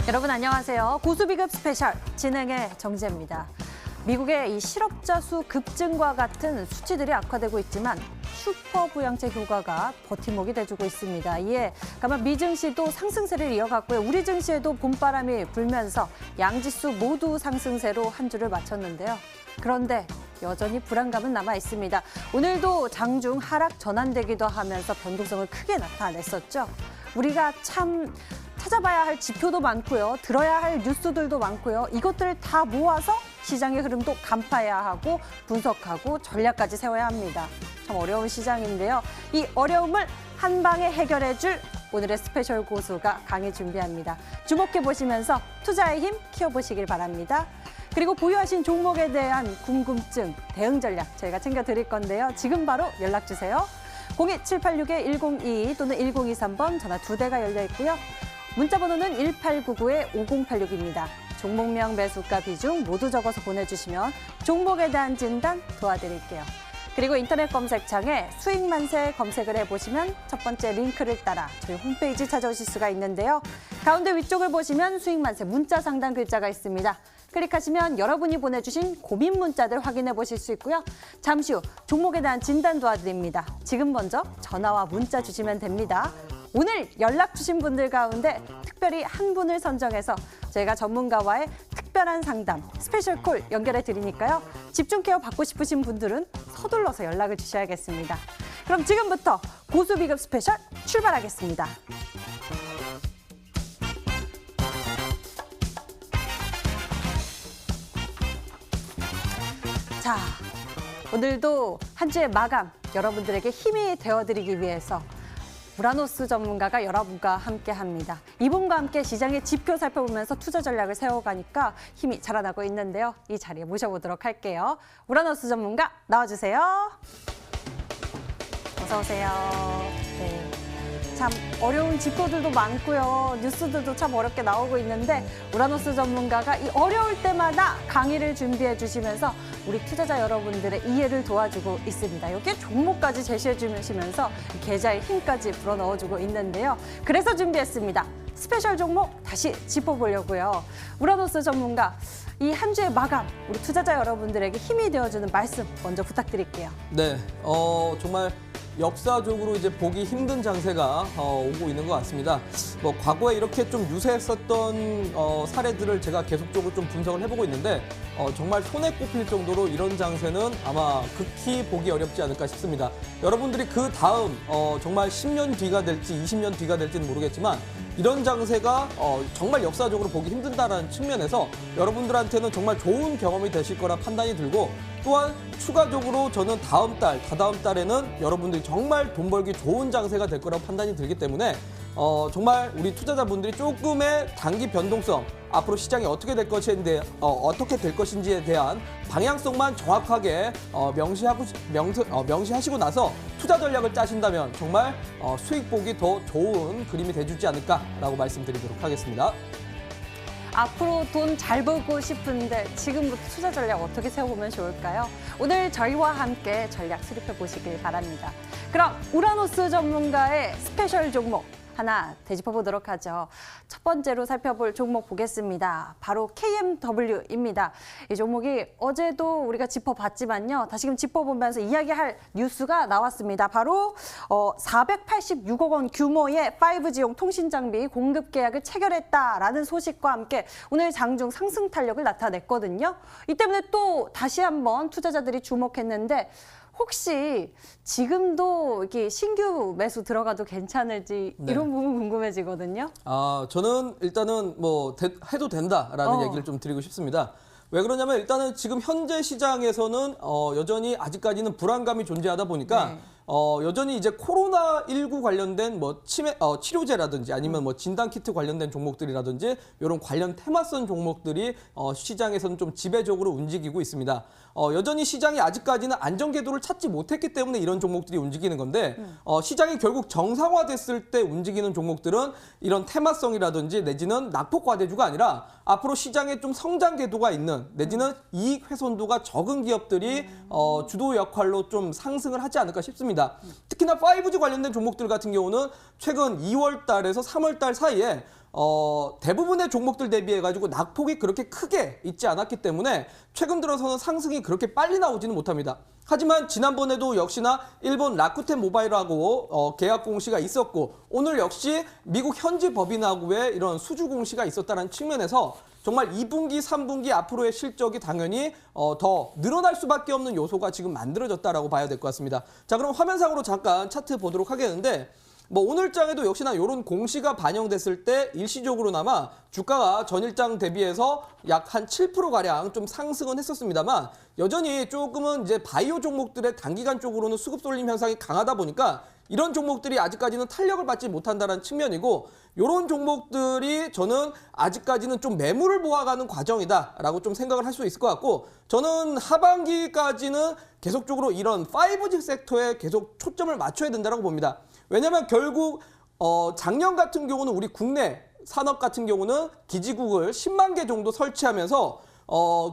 여러분 안녕하세요. 고수비급 스페셜 진행의 정재입니다. 미국의 이 실업자 수 급증과 같은 수치들이 악화되고 있지만 슈퍼 부양책 효과가 버팀목이 돼주고 있습니다. 이에 가만 미 증시도 상승세를 이어갔고요. 우리 증시에도 봄바람이 불면서 양지수 모두 상승세로 한 주를 마쳤는데요. 그런데 여전히 불안감은 남아 있습니다. 오늘도 장중 하락 전환되기도 하면서 변동성을 크게 나타냈었죠. 우리가 참 찾아봐야 할 지표도 많고요. 들어야 할 뉴스들도 많고요. 이것들을 다 모아서 시장의 흐름도 간파해야 하고 분석하고 전략까지 세워야 합니다. 참 어려운 시장인데요. 이 어려움을 한 방에 해결해줄 오늘의 스페셜 고수가 강의 준비합니다. 주목해 보시면서 투자의 힘 키워보시길 바랍니다. 그리고 보유하신 종목에 대한 궁금증, 대응 전략 저희가 챙겨드릴 건데요. 지금 바로 연락 주세요. 02786-1022 또는 1023번 전화 2대가 열려 있고요. 문자 번호는 1899-5086입니다. 종목명, 매수가, 비중 모두 적어서 보내주시면 종목에 대한 진단 도와드릴게요. 그리고 인터넷 검색창에 수익만세 검색을 해보시면 첫 번째 링크를 따라 저희 홈페이지 찾아오실 수가 있는데요. 가운데 위쪽을 보시면 수익만세 문자 상단 글자가 있습니다. 클릭하시면 여러분이 보내주신 고민 문자들 확인해 보실 수 있고요. 잠시 후 종목에 대한 진단 도와드립니다. 지금 먼저 전화와 문자 주시면 됩니다. 오늘 연락 주신 분들 가운데 특별히 한 분을 선정해서 저희가 전문가와의 특별한 상담, 스페셜 콜 연결해 드리니까요. 집중 케어 받고 싶으신 분들은 서둘러서 연락을 주셔야겠습니다. 그럼 지금부터 고수 비급 스페셜 출발하겠습니다. 자, 오늘도 한 주의 마감 여러분들에게 힘이 되어드리기 위해서 우라노스 전문가가 여러분과 함께합니다. 이분과 함께 시장의 지표 살펴보면서 투자 전략을 세워가니까 힘이 자라나고 있는데요. 이 자리에 모셔보도록 할게요. 우라노스 전문가 나와주세요. 어서 오세요. 네. 참 어려운 지표들도 많고요. 뉴스들도 참 어렵게 나오고 있는데 우라노스 전문가가 이 어려울 때마다 강의를 준비해 주시면서 우리 투자자 여러분들의 이해를 도와주고 있습니다. 여기에 종목까지 제시해 주시면서 계좌에 힘까지 불어넣어주고 있는데요. 그래서 준비했습니다. 스페셜 종목 다시 짚어보려고요. 우라노스 전문가, 이 한 주의 마감, 우리 투자자 여러분들에게 힘이 되어주는 말씀 먼저 부탁드릴게요. 네, 정말 역사적으로 이제 보기 힘든 장세가 오고 있는 것 같습니다. 뭐 과거에 이렇게 좀 유사했었던 사례들을 제가 계속적으로 좀 분석을 해보고 있는데 정말 손에 꼽힐 정도로 이런 장세는 아마 극히 보기 어렵지 않을까 싶습니다. 여러분들이 그 다음 정말 10년 뒤가 될지 20년 뒤가 될지는 모르겠지만 이런 장세가 정말 역사적으로 보기 힘든다는 측면에서 여러분들한테는 정말 좋은 경험이 되실 거라 판단이 들고, 또한 추가적으로 저는 다음 달, 다다음 달에는 여러분들이 정말 돈 벌기 좋은 장세가 될 거라고 판단이 들기 때문에 정말 우리 투자자분들이 조금의 단기 변동성, 앞으로 시장이 어떻게 될 것인지에 대한 방향성만 정확하게 명시하시고 나서 투자 전략을 짜신다면 정말 수익 보기 더 좋은 그림이 돼주지 않을까라고 말씀드리도록 하겠습니다. 앞으로 돈 잘 벌고 싶은데 지금부터 투자 전략 어떻게 세워보면 좋을까요? 오늘 저희와 함께 전략 수립해 보시길 바랍니다. 그럼 우라노스 전문가의 스페셜 종목 하나 되짚어 보도록 하죠. 첫 번째로 살펴볼 종목 보겠습니다. 바로 KMW입니다. 이 종목이 어제도 우리가 짚어봤지만요. 다시금 짚어보면서 이야기할 뉴스가 나왔습니다. 바로 486억 원 규모의 5G용 통신 장비 공급 계약을 체결했다라는 소식과 함께 오늘 장중 상승 탄력을 나타냈거든요. 이 때문에 또 다시 한번 투자자들이 주목했는데 혹시 지금도 이렇게 신규 매수 들어가도 괜찮을지 이런 부분 궁금해지거든요. 저는 일단은 해도 된다라는 얘기를 좀 드리고 싶습니다. 왜 그러냐면 일단은 지금 현재 시장에서는 여전히 아직까지는 불안감이 존재하다 보니까 여전히 이제 코로나19 관련된 치료제라든지 아니면 진단키트 관련된 종목들이라든지 이런 관련 테마성 종목들이 시장에서는 좀 지배적으로 움직이고 있습니다. 여전히 시장이 아직까지는 안정 궤도를 찾지 못했기 때문에 이런 종목들이 움직이는 건데 시장이 결국 정상화됐을 때 움직이는 종목들은 이런 테마성이라든지 내지는 낙폭과대주가 아니라 앞으로 시장에 좀 성장 궤도가 있는 내지는 이익 훼손도가 적은 기업들이 주도 역할로 좀 상승을 하지 않을까 싶습니다. 특히나 5G 관련된 종목들 같은 경우는 최근 2월 달에서 3월 달 사이에 대부분의 종목들 대비해가지고 낙폭이 그렇게 크게 있지 않았기 때문에 최근 들어서는 상승이 그렇게 빨리 나오지는 못합니다. 하지만 지난번에도 역시나 일본 라쿠텐 모바일하고 계약 공시가 있었고 오늘 역시 미국 현지 법인하고의 이런 수주 공시가 있었다는 측면에서 정말 2분기, 3분기 앞으로의 실적이 당연히 더 늘어날 수밖에 없는 요소가 지금 만들어졌다라고 봐야 될 것 같습니다. 자, 그럼 화면상으로 잠깐 차트 보도록 하겠는데 오늘장에도 역시나 이런 공시가 반영됐을 때 일시적으로나마 주가가 전일장 대비해서 약 한 7%가량 좀 상승은 했었습니다만 여전히 조금은 이제 바이오 종목들의 단기간 쪽으로는 수급 쏠림 현상이 강하다 보니까 이런 종목들이 아직까지는 탄력을 받지 못한다는 측면이고 이런 종목들이 저는 아직까지는 좀 매물을 모아가는 과정이다라고 좀 생각을 할 수 있을 것 같고 저는 하반기까지는 계속적으로 이런 5G 섹터에 계속 초점을 맞춰야 된다고 봅니다. 왜냐하면 결국 작년 같은 경우는 우리 국내 산업 같은 경우는 기지국을 10만 개 정도 설치하면서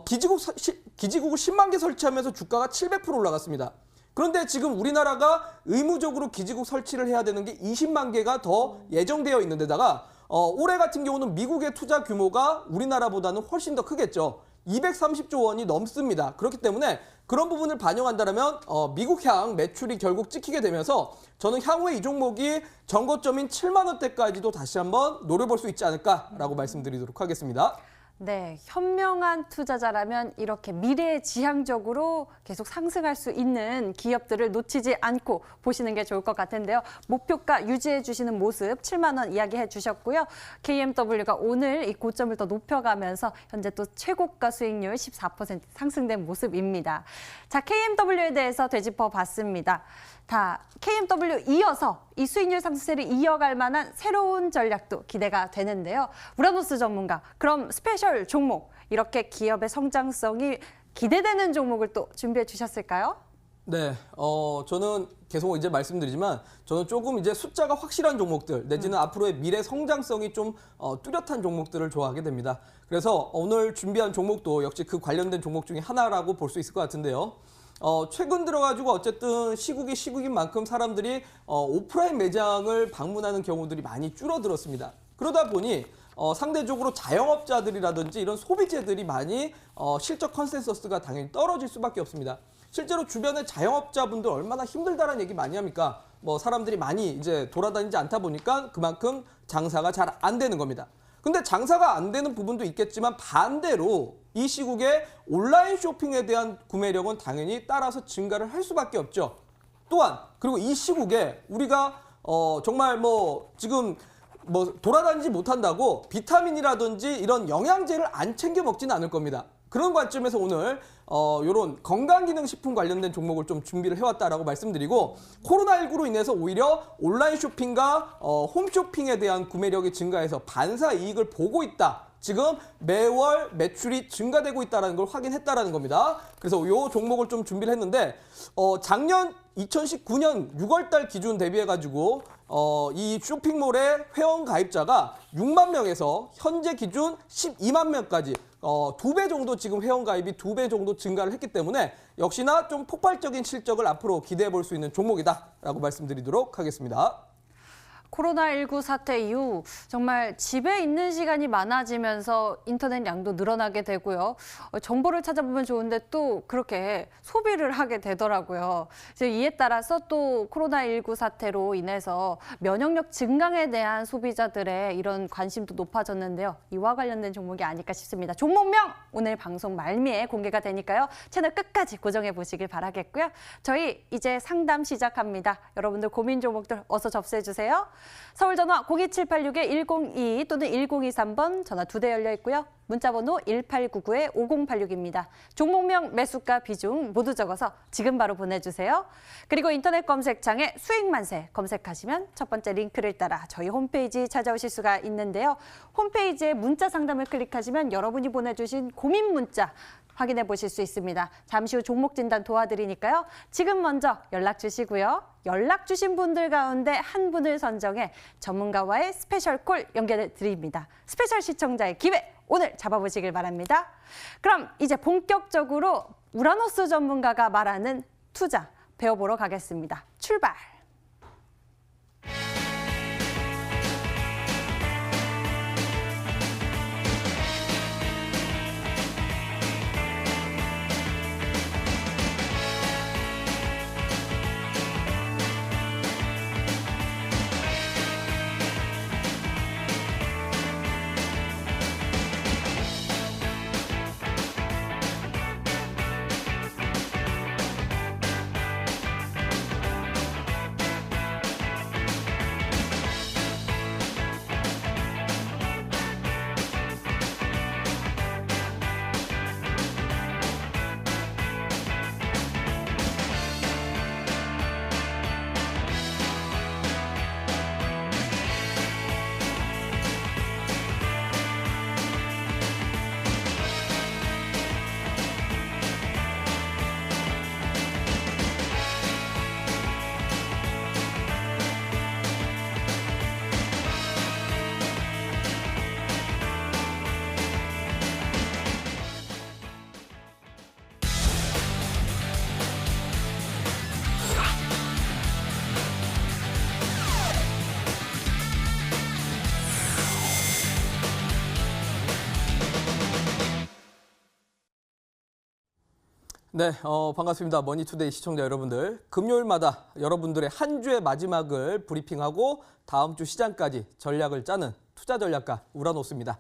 기지국을 10만 개 설치하면서 주가가 700% 올라갔습니다. 그런데 지금 우리나라가 의무적으로 기지국 설치를 해야 되는 게 20만 개가 더 예정되어 있는 데다가 올해 같은 경우는 미국의 투자 규모가 우리나라보다는 훨씬 더 크겠죠. 230조 원이 넘습니다. 그렇기 때문에 그런 부분을 반영한다면 미국향 매출이 결국 찍히게 되면서 저는 향후에 이 종목이 전고점인 7만 원대까지도 다시 한번 노려볼 수 있지 않을까라고 말씀드리도록 하겠습니다. 네, 현명한 투자자라면 이렇게 미래지향적으로 계속 상승할 수 있는 기업들을 놓치지 않고 보시는 게 좋을 것 같은데요. 목표가 유지해 주시는 모습 7만 원 이야기해 주셨고요. KMW가 오늘 이 고점을 더 높여가면서 현재 또 최고가 수익률 14% 상승된 모습입니다. 자, KMW에 대해서 되짚어 봤습니다. KMW 이어서 이 수익률 상승세를 이어갈 만한 새로운 전략도 기대가 되는데요. 우라노스 전문가, 그럼 스페셜 종목, 이렇게 기업의 성장성이 기대되는 종목을 또 준비해 주셨을까요? 네, 저는 계속 이제 말씀드리지만 저는 조금 이제 숫자가 확실한 종목들 내지는 앞으로의 미래 성장성이 좀 뚜렷한 종목들을 좋아하게 됩니다. 그래서 오늘 준비한 종목도 역시 그 관련된 종목 중에 하나라고 볼 수 있을 것 같은데요. 최근 들어가지고 어쨌든 시국인 만큼 사람들이 오프라인 매장을 방문하는 경우들이 많이 줄어들었습니다. 그러다 보니 상대적으로 자영업자들이라든지 이런 소비재들이 많이 실적 컨센서스가 당연히 떨어질 수밖에 없습니다. 실제로 주변에 자영업자분들 얼마나 힘들다라는 얘기 많이 합니까? 사람들이 많이 이제 돌아다니지 않다 보니까 그만큼 장사가 잘 안 되는 겁니다. 근데 장사가 안 되는 부분도 있겠지만 반대로 이 시국에 온라인 쇼핑에 대한 구매력은 당연히 따라서 증가를 할 수밖에 없죠. 또한 그리고 이 시국에 우리가 정말 지금 돌아다니지 못한다고 비타민이라든지 이런 영양제를 안 챙겨 먹지는 않을 겁니다. 그런 관점에서 오늘 이런 건강기능식품 관련된 종목을 좀 준비를 해왔다라고 말씀드리고 코로나19로 인해서 오히려 온라인 쇼핑과 홈쇼핑에 대한 구매력이 증가해서 반사 이익을 보고 있다. 지금 매월 매출이 증가되고 있다는 걸 확인했다라는 겁니다. 그래서 이 종목을 좀 준비를 했는데 작년 2019년 6월 달 기준 대비해가지고 이 쇼핑몰의 회원 가입자가 6만 명에서 현재 기준 12만 명까지 2배 정도 지금 회원 가입이 2배 정도 증가를 했기 때문에 역시나 좀 폭발적인 실적을 앞으로 기대해 볼 수 있는 종목이다라고 말씀드리도록 하겠습니다. 코로나19 사태 이후 정말 집에 있는 시간이 많아지면서 인터넷 양도 늘어나게 되고요. 정보를 찾아보면 좋은데 또 그렇게 소비를 하게 되더라고요. 이에 따라서 또 코로나19 사태로 인해서 면역력 증강에 대한 소비자들의 이런 관심도 높아졌는데요. 이와 관련된 종목이 아닐까 싶습니다. 종목명 오늘 방송 말미에 공개가 되니까요. 채널 끝까지 고정해 보시길 바라겠고요. 저희 이제 상담 시작합니다. 여러분들 고민 종목들 어서 접수해 주세요. 서울 전화 02786-1022 또는 1023번 전화 2대 열려 있고요. 문자번호 1899-5086입니다. 종목명, 매수가, 비중 모두 적어서 지금 바로 보내주세요. 그리고 인터넷 검색창에 수익만세 검색하시면 첫 번째 링크를 따라 저희 홈페이지 찾아오실 수가 있는데요. 홈페이지에 문자 상담을 클릭하시면 여러분이 보내주신 고민 문자 확인해 보실 수 있습니다. 잠시 후 종목 진단 도와드리니까요. 지금 먼저 연락 주시고요. 연락 주신 분들 가운데 한 분을 선정해 전문가와의 스페셜 콜 연결해 드립니다. 스페셜 시청자의 기회 오늘 잡아보시길 바랍니다. 그럼 이제 본격적으로 우라노스 전문가가 말하는 투자 배워보러 가겠습니다. 출발! 네, 반갑습니다. 머니투데이 시청자 여러분들. 금요일마다 여러분들의 한 주의 마지막을 브리핑하고 다음 주 시장까지 전략을 짜는 투자 전략가 우라노스입니다.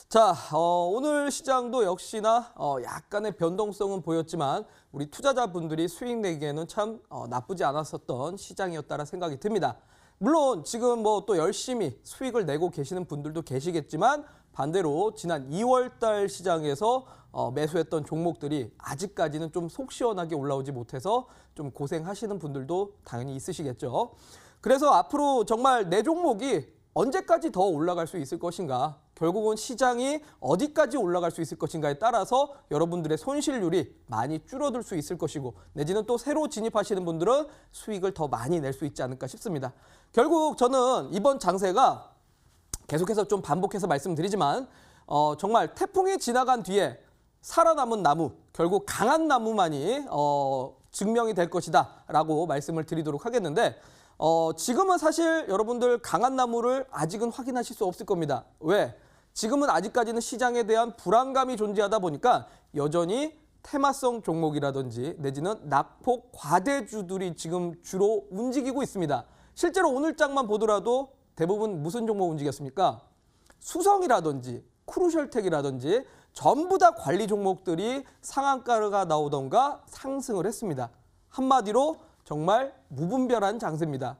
자, 오늘 시장도 역시나 약간의 변동성은 보였지만 우리 투자자분들이 수익 내기에는 참 나쁘지 않았었던 시장이었다라 생각이 듭니다. 물론 지금 뭐 또 열심히 수익을 내고 계시는 분들도 계시겠지만 반대로 지난 2월 달 시장에서 매수했던 종목들이 아직까지는 좀 속 시원하게 올라오지 못해서 좀 고생하시는 분들도 당연히 있으시겠죠. 그래서 앞으로 정말 내 종목이 언제까지 더 올라갈 수 있을 것인가, 결국은 시장이 어디까지 올라갈 수 있을 것인가에 따라서 여러분들의 손실률이 많이 줄어들 수 있을 것이고, 내지는 또 새로 진입하시는 분들은 수익을 더 많이 낼 수 있지 않을까 싶습니다. 결국 저는 이번 장세가 계속해서 좀 반복해서 말씀드리지만 정말 태풍이 지나간 뒤에 살아남은 나무, 결국 강한 나무만이 증명이 될 것이다 라고 말씀을 드리도록 하겠는데, 지금은 사실 여러분들 강한 나무를 아직은 확인하실 수 없을 겁니다. 왜? 지금은 아직까지는 시장에 대한 불안감이 존재하다 보니까 여전히 테마성 종목이라든지 내지는 낙폭 과대주들이 지금 주로 움직이고 있습니다. 실제로 오늘 장만 보더라도 대부분 무슨 종목 움직였습니까? 수성이라든지 크루셜텍이라든지 전부 다 관리 종목들이 상한가가 나오던가 상승을 했습니다. 한마디로 정말 무분별한 장세입니다.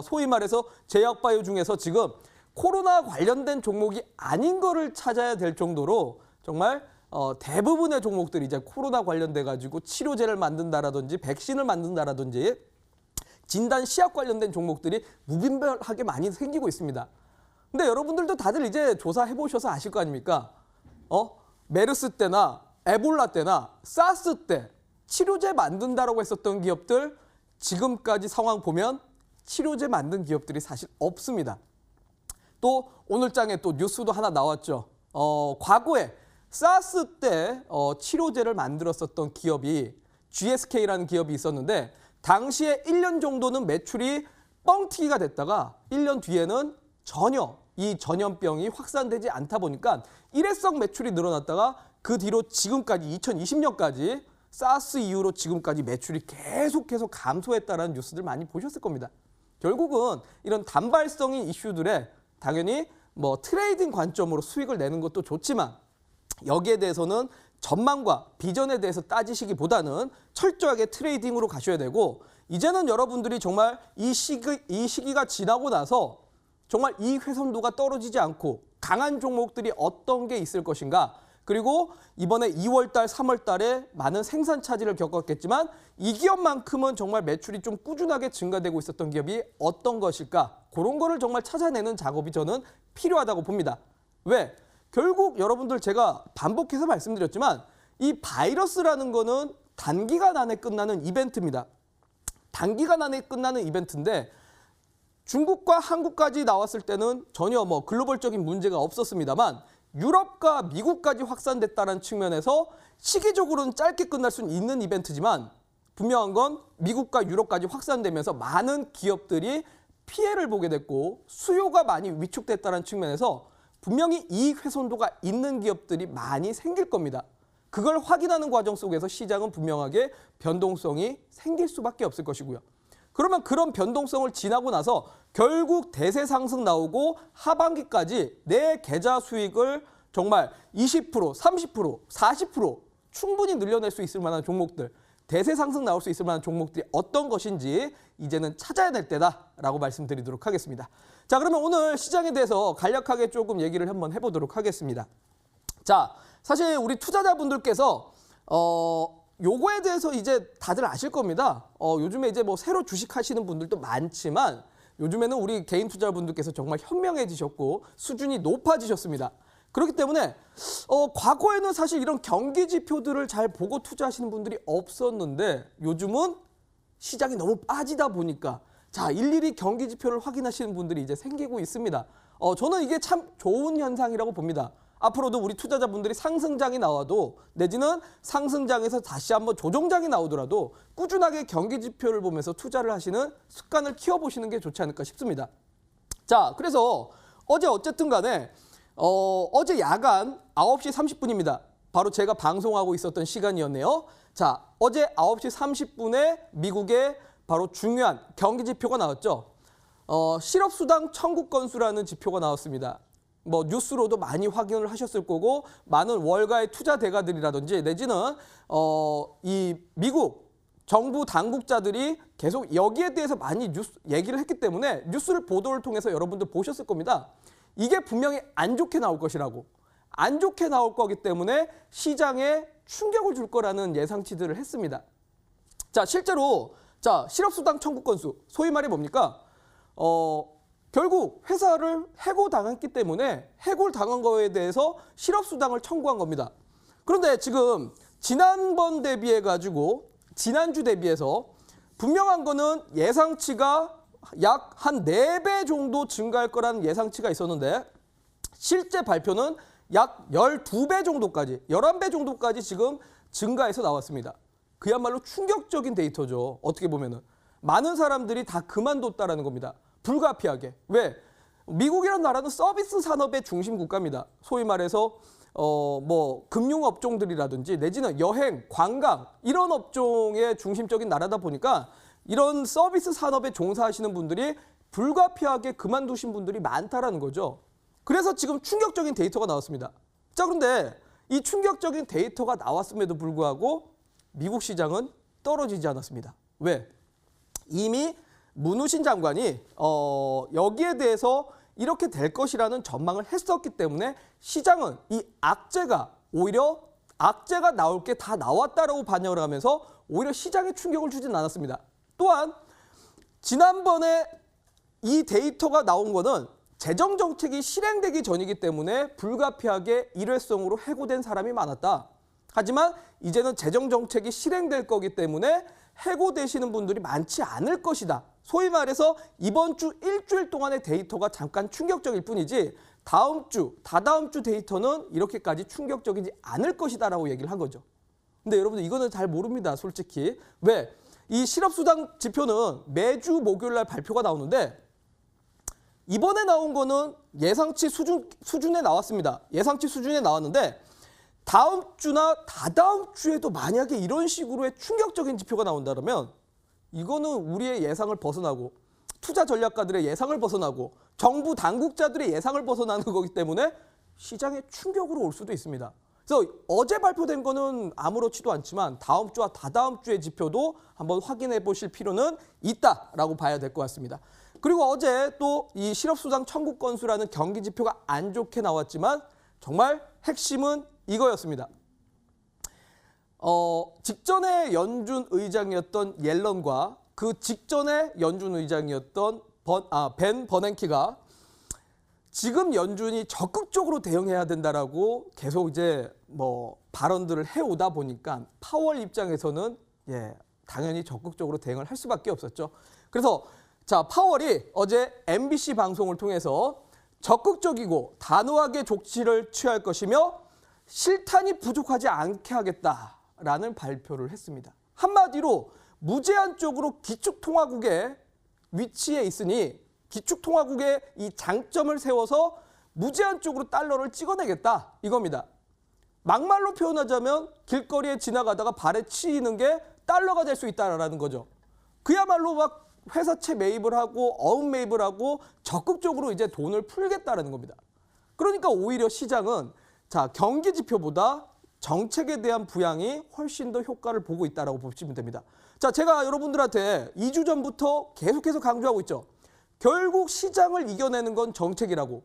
소위 말해서 제약바이오 중에서 지금 코로나 관련된 종목이 아닌 거를 찾아야 될 정도로 정말 대부분의 종목들이 이제 코로나 관련돼 가지고 치료제를 만든다라든지 백신을 만든다라든지 진단 시약 관련된 종목들이 무분별하게 많이 생기고 있습니다. 근데 여러분들도 다들 이제 조사해 보셔서 아실 거 아닙니까? 메르스 때나 에볼라 때나 사스 때 치료제 만든다라고 했었던 기업들, 지금까지 상황 보면 치료제 만든 기업들이 사실 없습니다. 또 오늘 장에 또 뉴스도 하나 나왔죠. 과거에 사스 때 치료제를 만들었었던 기업이 GSK라는 기업이 있었는데, 당시에 1년 정도는 매출이 뻥튀기가 됐다가 1년 뒤에는 전혀 이 전염병이 확산되지 않다 보니까 일회성 매출이 늘어났다가 그 뒤로 지금까지 2020년까지 사스 이후로 지금까지 매출이 계속해서 감소했다는 뉴스들 많이 보셨을 겁니다. 결국은 이런 단발성인 이슈들에 당연히 뭐 트레이딩 관점으로 수익을 내는 것도 좋지만, 여기에 대해서는 전망과 비전에 대해서 따지시기보다는 철저하게 트레이딩으로 가셔야 되고, 이제는 여러분들이 정말 이 시기가 지나고 나서 정말 이 훼손도가 떨어지지 않고 강한 종목들이 어떤 게 있을 것인가, 그리고 이번에 2월 달, 3월 달에 많은 생산 차질을 겪었겠지만 이 기업만큼은 정말 매출이 좀 꾸준하게 증가되고 있었던 기업이 어떤 것일까, 그런 거를 정말 찾아내는 작업이 저는 필요하다고 봅니다. 왜? 결국 여러분들 제가 반복해서 말씀드렸지만 이 바이러스라는 거는 단기간 안에 끝나는 이벤트입니다. 단기간 안에 끝나는 이벤트인데 중국과 한국까지 나왔을 때는 전혀 뭐 글로벌적인 문제가 없었습니다만 유럽과 미국까지 확산됐다는 측면에서 시기적으로는 짧게 끝날 수는 있는 이벤트지만, 분명한 건 미국과 유럽까지 확산되면서 많은 기업들이 피해를 보게 됐고 수요가 많이 위축됐다는 측면에서 분명히 이익 훼손도가 있는 기업들이 많이 생길 겁니다. 그걸 확인하는 과정 속에서 시장은 분명하게 변동성이 생길 수밖에 없을 것이고요. 그러면 그런 변동성을 지나고 나서 결국 대세 상승 나오고 하반기까지 내 계좌 수익을 정말 20%, 30%, 40% 충분히 늘려낼 수 있을 만한 종목들, 대세 상승 나올 수 있을 만한 종목들이 어떤 것인지 이제는 찾아야 될 때다라고 말씀드리도록 하겠습니다. 자, 그러면 오늘 시장에 대해서 간략하게 조금 얘기를 한번 해보도록 하겠습니다. 자, 사실 우리 투자자분들께서 요거에 대해서 이제 다들 아실 겁니다. 요즘에 이제 뭐 새로 주식하시는 분들도 많지만 요즘에는 우리 개인 투자분들께서 정말 현명해지셨고 수준이 높아지셨습니다. 그렇기 때문에 과거에는 사실 이런 경기 지표들을 잘 보고 투자하시는 분들이 없었는데 요즘은 시장이 너무 빠지다 보니까 자, 일일이 경기 지표를 확인하시는 분들이 이제 생기고 있습니다. 저는 이게 참 좋은 현상이라고 봅니다. 앞으로도 우리 투자자분들이 상승장이 나와도 내지는 상승장에서 다시 한번 조정장이 나오더라도 꾸준하게 경기 지표를 보면서 투자를 하시는 습관을 키워보시는 게 좋지 않을까 싶습니다. 자, 그래서 어쨌든 간에 어제 야간 9시 30분입니다. 바로 제가 방송하고 있었던 시간이었네요. 자, 어제 9시 30분에 미국의 바로 중요한 경기 지표가 나왔죠. 실업수당 청구 건수라는 지표가 나왔습니다. 뭐 뉴스로도 많이 확인을 하셨을 거고 많은 월가의 투자 대가들이라든지 내지는 이 미국 정부 당국자들이 계속 여기에 대해서 많이 얘기를 했기 때문에 뉴스를 보도를 통해서 여러분들 보셨을 겁니다. 이게 분명히 안 좋게 나올 것이라고. 안 좋게 나올 거기 때문에 시장에 충격을 줄 거라는 예상치들을 했습니다. 자, 실제로 자, 실업수당 청구 건수, 소위 말해 뭡니까? 결국 회사를 해고당했기 때문에 해고를 당한 거에 대해서 실업수당을 청구한 겁니다. 그런데 지금 지난번 대비해가지고 지난주 대비해서 분명한 거는 예상치가 약 한 4배 정도 증가할 거라는 예상치가 있었는데 실제 발표는 약 12배 정도까지, 11배 정도까지 지금 증가해서 나왔습니다. 그야말로 충격적인 데이터죠. 어떻게 보면은. 많은 사람들이 다 그만뒀다라는 겁니다. 불가피하게. 왜? 미국이라는 나라는 서비스 산업의 중심 국가입니다. 소위 말해서 뭐 금융업종들이라든지 내지는 여행, 관광 이런 업종의 중심적인 나라다 보니까 이런 서비스 산업에 종사하시는 분들이 불가피하게 그만두신 분들이 많다라는 거죠. 그래서 지금 충격적인 데이터가 나왔습니다. 자, 그런데 이 충격적인 데이터가 나왔음에도 불구하고 미국 시장은 떨어지지 않았습니다. 왜? 이미 문우신 장관이 여기에 대해서 이렇게 될 것이라는 전망을 했었기 때문에 시장은 이 악재가 오히려 악재가 나올 게 다 나왔다라고 반영을 하면서 오히려 시장에 충격을 주진 않았습니다. 또한 지난번에 이 데이터가 나온 거는 재정 정책이 실행되기 전이기 때문에 불가피하게 일회성으로 해고된 사람이 많았다. 하지만 이제는 재정 정책이 실행될 거기 때문에 해고되시는 분들이 많지 않을 것이다. 소위 말해서 이번 주 일주일 동안의 데이터가 잠깐 충격적일 뿐이지 다음 주, 다다음 주 데이터는 이렇게까지 충격적이지 않을 것이다라고 얘기를 한 거죠. 근데 여러분들 이거는 잘 모릅니다, 솔직히. 왜? 이 실업수당 지표는 매주 목요일 날 발표가 나오는데 이번에 나온 거는 예상치 수준에 나왔습니다. 예상치 수준에 나왔는데 다음 주나 다다음 주에도 만약에 이런 식으로의 충격적인 지표가 나온다면 이거는 우리의 예상을 벗어나고 투자 전략가들의 예상을 벗어나고 정부 당국자들의 예상을 벗어나는 거기 때문에 시장에 충격으로 올 수도 있습니다. 그래서 어제 발표된 거는 아무렇지도 않지만 다음 주와 다다음 주의 지표도 한번 확인해 보실 필요는 있다라고 봐야 될 것 같습니다. 그리고 어제 또 이 실업수당 청구 건수라는 경기 지표가 안 좋게 나왔지만 정말 핵심은 이거였습니다. 직전에 연준 의장이었던 옐런과 그 직전에 연준 의장이었던 벤 버냉키가 지금 연준이 적극적으로 대응해야 된다라고 계속 이제 뭐 발언들을 해오다 보니까 파월 입장에서는 당연히 적극적으로 대응을 할 수밖에 없었죠. 그래서 자, 파월이 어제 MBC 방송을 통해서 적극적이고 단호하게 조치를 취할 것이며 실탄이 부족하지 않게 하겠다라는 발표를 했습니다. 한마디로 무제한적으로 기축통화국의 위치에 있으니 기축통화국의 이 장점을 세워서 무제한적으로 달러를 찍어내겠다 이겁니다. 막말로 표현하자면 길거리에 지나가다가 발에 치이는 게 달러가 될 수 있다라는 거죠. 그야말로 막 회사채 매입을 하고 어음 매입을 하고 적극적으로 이제 돈을 풀겠다라는 겁니다. 그러니까 오히려 시장은 자, 경기 지표보다 정책에 대한 부양이 훨씬 더 효과를 보고 있다라고 보시면 됩니다. 자, 제가 여러분들한테 2주 전부터 계속해서 강조하고 있죠. 결국 시장을 이겨내는 건 정책이라고.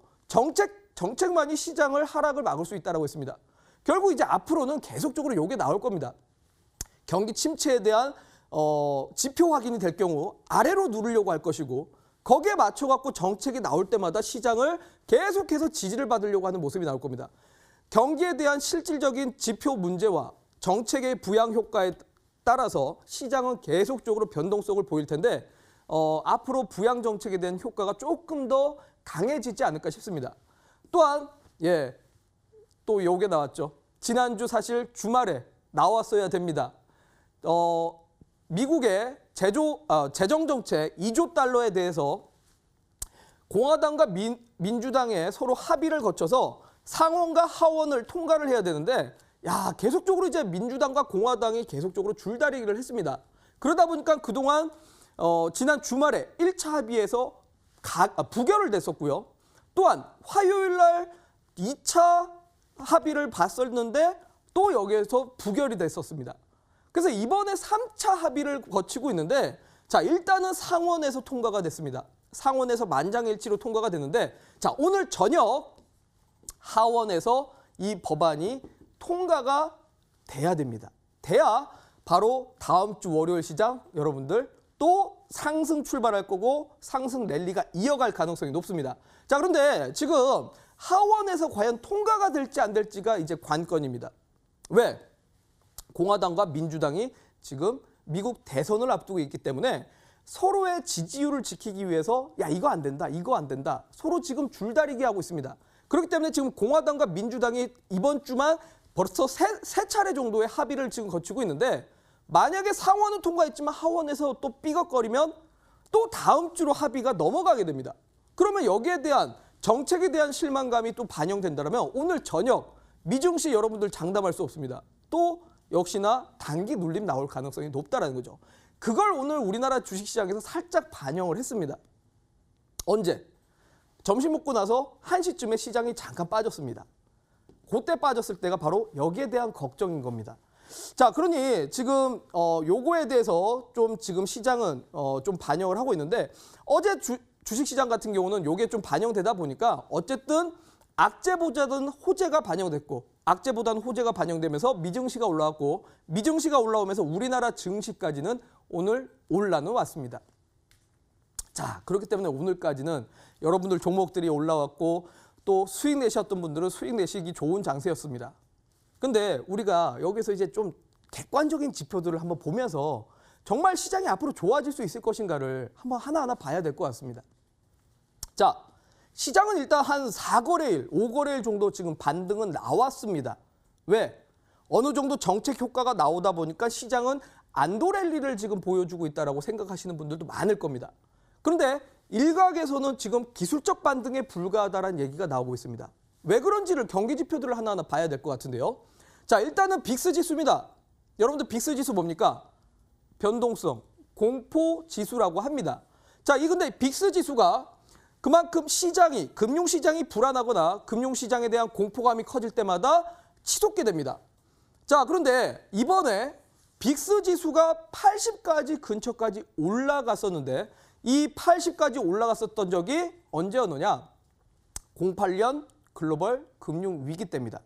정책만이 시장을 하락을 막을 수 있다라고 했습니다. 결국 이제 앞으로는 계속적으로 이게 나올 겁니다. 경기 침체에 대한 지표 확인이 될 경우 아래로 누르려고 할 것이고 거기에 맞춰갖고 정책이 나올 때마다 시장을 계속해서 지지를 받으려고 하는 모습이 나올 겁니다. 경기에 대한 실질적인 지표 문제와 정책의 부양 효과에 따라서 시장은 계속적으로 변동성을 보일 텐데 앞으로 부양 정책에 대한 효과가 조금 더 강해지지 않을까 싶습니다. 또한 또 요게 나왔죠. 지난주 사실 주말에 나왔어야 됩니다. 미국의 재정정책 2조 달러에 대해서 공화당과 민주당의 서로 합의를 거쳐서 상원과 하원을 통과를 해야 되는데 야, 계속적으로 이제 민주당과 공화당이 계속적으로 줄다리기를 했습니다. 그러다 보니까 그동안 지난 주말에 1차 합의에서 부결을 됐었고요. 또한 화요일 날 2차 합의를 봤었는데 또 여기에서 부결이 됐었습니다. 그래서 이번에 3차 합의를 거치고 있는데 자, 일단은 상원에서 통과가 됐습니다. 상원에서 만장일치로 통과가 됐는데 자, 오늘 저녁 하원에서 이 법안이 통과가 돼야 됩니다. 돼야 바로 다음 주 월요일 시장 여러분들 또 상승 출발할 거고 상승 랠리가 이어갈 가능성이 높습니다. 자, 그런데 지금 하원에서 과연 통과가 될지 안 될지가 이제 관건입니다. 왜? 공화당과 민주당이 지금 미국 대선을 앞두고 있기 때문에 서로의 지지율을 지키기 위해서 야, 이거 안 된다, 이거 안 된다. 서로 지금 줄다리기 하고 있습니다. 그렇기 때문에 지금 공화당과 민주당이 이번 주만 벌써 세 차례 정도의 합의를 지금 거치고 있는데 만약에 상원은 통과했지만 하원에서 또 삐걱거리면 또 다음 주로 합의가 넘어가게 됩니다. 그러면 여기에 대한 정책에 대한 실망감이 또 반영된다면 오늘 저녁 미증시 여러분들 장담할 수 없습니다. 또 역시나 단기 눌림 나올 가능성이 높다라는 거죠. 그걸 오늘 우리나라 주식시장에서 살짝 반영을 했습니다. 언제? 점심 먹고 나서 1시쯤에 시장이 잠깐 빠졌습니다. 그때 빠졌을 때가 바로 여기에 대한 걱정인 겁니다. 자, 그러니 지금 요거에 대해서 좀 지금 시장은 좀 반영을 하고 있는데 어제 주식시장 같은 경우는 요게 좀 반영되다 보니까 어쨌든 악재보다는 호재가 반영됐고 악재보다는 호재가 반영되면서 미증시가 올라왔고 미증시가 올라오면서 우리나라 증시까지는 오늘 올라는 왔습니다. 자, 그렇기 때문에 오늘까지는 여러분들 종목들이 올라왔고 또 수익 내셨던 분들은 수익 내시기 좋은 장세였습니다. 근데 우리가 여기서 이제 좀 객관적인 지표들을 한번 보면서 정말 시장이 앞으로 좋아질 수 있을 것인가를 한번 하나하나 봐야 될 것 같습니다. 자, 시장은 일단 한 4거래일, 5거래일 정도 지금 반등은 나왔습니다. 왜? 어느 정도 정책 효과가 나오다 보니까 시장은 안도 랠리를 지금 보여주고 있다고 생각하시는 분들도 많을 겁니다. 그런데 일각에서는 지금 기술적 반등에 불과하다는 얘기가 나오고 있습니다. 왜 그런지를 경기 지표들을 하나하나 봐야 될 것 같은데요. 자, 일단은 빅스 지수입니다. 여러분들 빅스 지수 뭡니까? 변동성, 공포 지수라고 합니다. 자, 이 근데 빅스 지수가 그만큼 시장이, 금융시장이 불안하거나 금융시장에 대한 공포감이 커질 때마다 치솟게 됩니다. 자, 그런데 이번에 빅스 지수가 80까지 근처까지 올라갔었는데 이 80까지 올라갔었던 적이 언제였느냐? 08년 글로벌 금융위기 때입니다.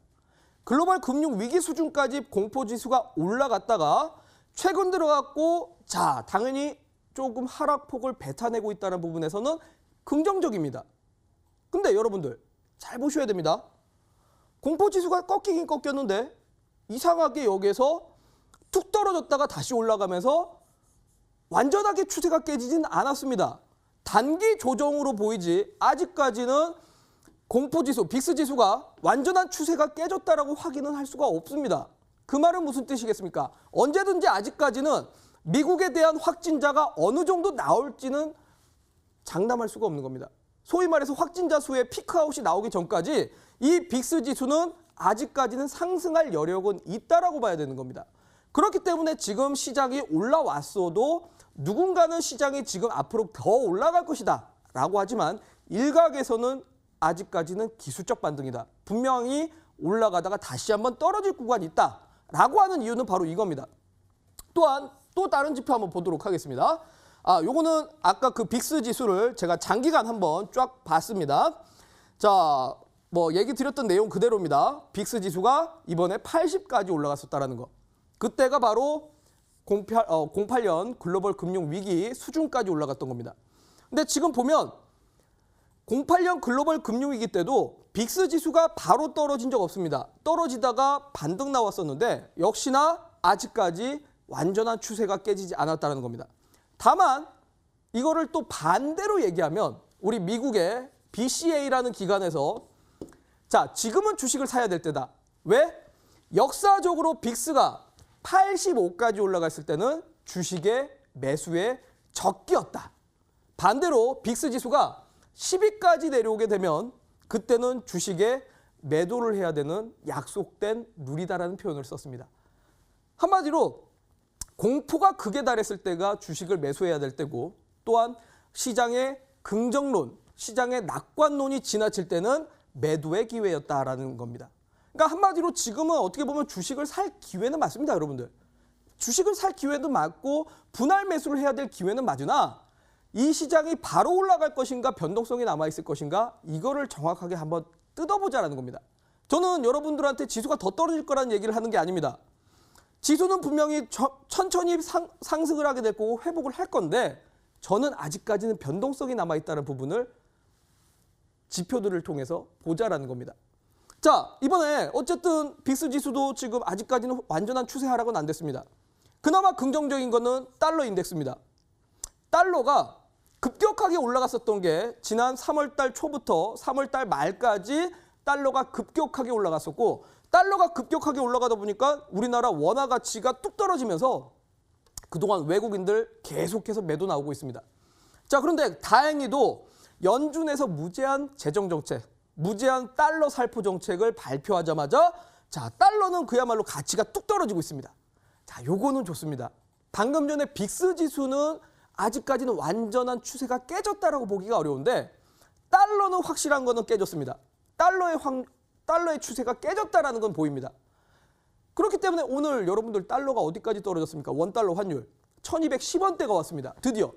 글로벌 금융위기 수준까지 공포지수가 올라갔다가 최근 들어갔고 자, 당연히 조금 하락폭을 뱉어내고 있다는 부분에서는 긍정적입니다. 근데 여러분들 잘 보셔야 됩니다. 공포지수가 꺾이긴 꺾였는데 이상하게 여기에서 툭 떨어졌다가 다시 올라가면서 완전하게 추세가 깨지진 않았습니다. 단기 조정으로 보이지 아직까지는 공포지수, 빅스지수가 완전한 추세가 깨졌다라고 확인은 할 수가 없습니다. 그 말은 무슨 뜻이겠습니까? 언제든지 아직까지는 미국에 대한 확진자가 어느 정도 나올지는 장담할 수가 없는 겁니다. 소위 말해서 확진자 수의 피크아웃이 나오기 전까지 이 빅스지수는 아직까지는 상승할 여력은 있다라고 봐야 되는 겁니다. 그렇기 때문에 지금 시장이 올라왔어도 누군가는 시장이 지금 앞으로 더 올라갈 것이다 라고 하지만 일각에서는 아직까지는 기술적 반등이다. 분명히 올라가다가 다시 한번 떨어질 구간이 있다 라고 하는 이유는 바로 이겁니다. 또한 또 다른 지표 한번 보도록 하겠습니다. 요거는 아까 그 빅스 지수를 제가 장기간 한번 쫙 봤습니다. 자, 뭐 얘기 드렸던 내용 그대로입니다. 빅스 지수가 이번에 80까지 올라갔었다라는 거. 그때가 바로 08년 글로벌 금융 위기 수준까지 올라갔던 겁니다. 근데 지금 보면 08년 글로벌 금융 위기 때도 빅스 지수가 바로 떨어진 적 없습니다. 떨어지다가 반등 나왔었는데 역시나 아직까지 완전한 추세가 깨지지 않았다는 겁니다. 다만 이거를 또 반대로 얘기하면 우리 미국의 BCA라는 기관에서 자, 지금은 주식을 사야 될 때다. 왜? 역사적으로 빅스가 85까지 올라갔을 때는 주식의 매수의 적기였다. 반대로 빅스 지수가 10위까지 내려오게 되면 그때는 주식의 매도를 해야 되는 약속된 룰이다라는 표현을 썼습니다. 한마디로 공포가 극에 달했을 때가 주식을 매수해야 될 때고, 또한 시장의 긍정론, 시장의 낙관론이 지나칠 때는 매도의 기회였다라는 겁니다. 그러니까 한마디로 지금은 어떻게 보면 주식을 살 기회는 맞습니다, 여러분들. 주식을 살 기회도 맞고 분할 매수를 해야 될 기회는 맞으나 이 시장이 바로 올라갈 것인가 변동성이 남아있을 것인가 이거를 정확하게 한번 뜯어보자라는 겁니다. 저는 여러분들한테 지수가 더 떨어질 거라는 얘기를 하는 게 아닙니다. 지수는 분명히 천천히 상승을 하게 될 거고 회복을 할 건데 저는 아직까지는 변동성이 남아있다는 부분을 지표들을 통해서 보자라는 겁니다. 자, 이번에 어쨌든 빅스 지수도 지금 아직까지는 완전한 추세 하락은 안 됐습니다. 그나마 긍정적인 거는 달러 인덱스입니다. 달러가 급격하게 올라갔었던 게 지난 3월 달 초부터 3월 달 말까지 달러가 급격하게 올라갔었고, 달러가 급격하게 올라가다 보니까 우리나라 원화 가치가 뚝 떨어지면서 그동안 외국인들 계속해서 매도 나오고 있습니다. 자, 그런데 다행히도 연준에서 무제한 재정 정책, 무제한 달러 살포 정책을 발표하자마자 자, 달러는 그야말로 가치가 뚝 떨어지고 있습니다. 자, 요거는 좋습니다. 방금 전에 빅스 지수는 아직까지는 완전한 추세가 깨졌다라고 보기가 어려운데 달러는 확실한 거는 깨졌습니다. 달러의 추세가 깨졌다라는 건 보입니다. 그렇기 때문에 오늘 여러분들 달러가 어디까지 떨어졌습니까? 원달러 환율 1210원대가 왔습니다. 드디어.